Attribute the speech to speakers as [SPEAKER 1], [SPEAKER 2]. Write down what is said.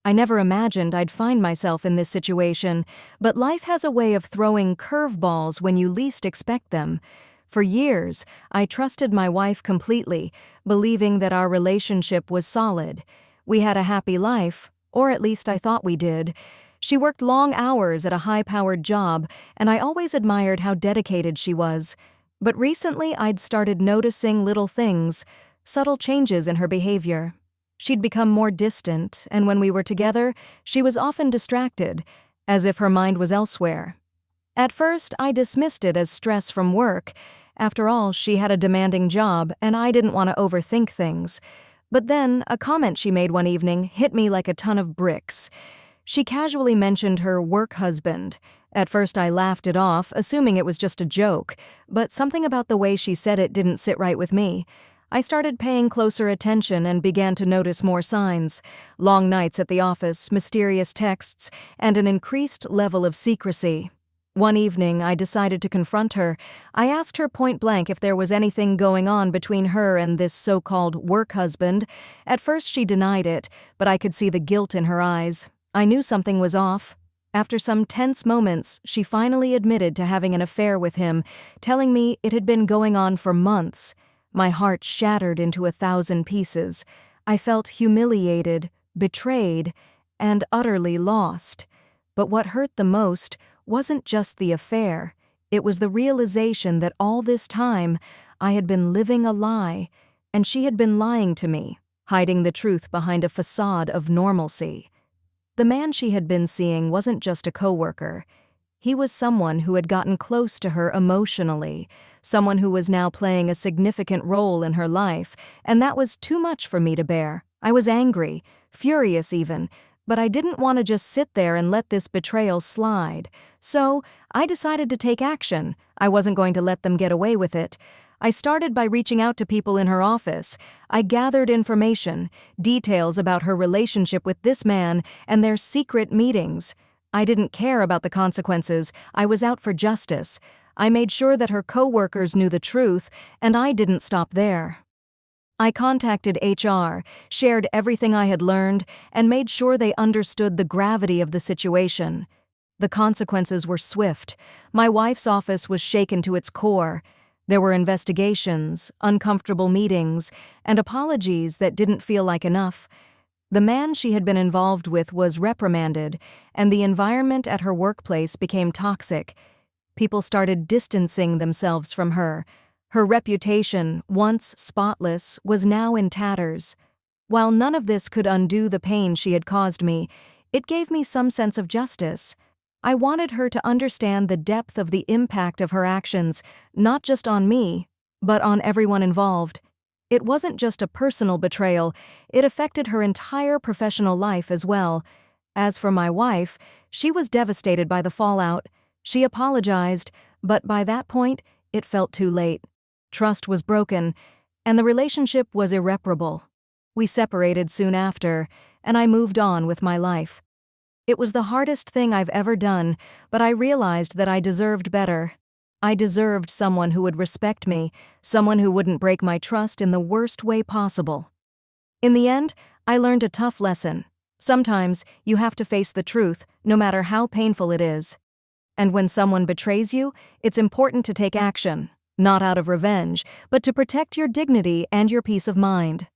[SPEAKER 1] I never imagined I'd find myself in this situation, but life has a way of throwing curveballs when you least expect them. For years, I trusted my wife completely, believing that our relationship was solid. We had a happy life, or at least I thought we did. She worked long hours at a high-powered job, and I always admired how dedicated she was. But recently I'd started noticing little things, subtle changes in her behavior. She'd become more distant, and when we were together, she was often distracted, as if her mind was elsewhere. At first, I dismissed it as stress from work. After all, she had a demanding job, and I didn't want to overthink things. But then, a comment she made one evening hit me like a ton of bricks. She casually mentioned her work husband. At first I laughed it off, assuming it was just a joke, but something about the way she said it didn't sit right with me. I started paying closer attention and began to notice more signs: long nights at the office, mysterious texts, and an increased level of secrecy. One evening, I decided to confront her. I asked her point blank if there was anything going on between her and this so-called work husband. At first she denied it, but I could see the guilt in her eyes. I knew something was off. After some tense moments, she finally admitted to having an affair with him, telling me it had been going on for months. My heart shattered into 1,000 pieces. I felt humiliated, betrayed, and utterly lost. But what hurt the most wasn't just the affair. It was the realization that all this time I had been living a lie, and she had been lying to me, hiding the truth behind a facade of normalcy. The man she had been seeing wasn't just a coworker. He was someone who had gotten close to her emotionally, someone who was now playing a significant role in her life, and that was too much for me to bear. I was angry, furious even, but I didn't want to just sit there and let this betrayal slide. So I decided to take action. I wasn't going to let them get away with it. I started by reaching out to people in her office. I gathered information, details about her relationship with this man and their secret meetings. I didn't care about the consequences. I was out for justice. I made sure that her coworkers knew the truth, and I didn't stop there. I contacted HR, shared everything I had learned, and made sure they understood the gravity of the situation. The consequences were swift. My wife's office was shaken to its core. There were investigations, uncomfortable meetings, and apologies that didn't feel like enough. The man she had been involved with was reprimanded, and the environment at her workplace became toxic. People started distancing themselves from her. Her reputation, once spotless, was now in tatters. While none of this could undo the pain she had caused me, it gave me some sense of justice. I wanted her to understand the depth of the impact of her actions, not just on me, but on everyone involved. It wasn't just a personal betrayal, it affected her entire professional life as well. As for my wife, she was devastated by the fallout. She apologized, but by that point, it felt too late. Trust was broken, and the relationship was irreparable. We separated soon after, and I moved on with my life. It was the hardest thing I've ever done, but I realized that I deserved better. I deserved someone who would respect me, someone who wouldn't break my trust in the worst way possible. In the end, I learned a tough lesson. Sometimes you have to face the truth, no matter how painful it is. And when someone betrays you, it's important to take action, not out of revenge, but to protect your dignity and your peace of mind.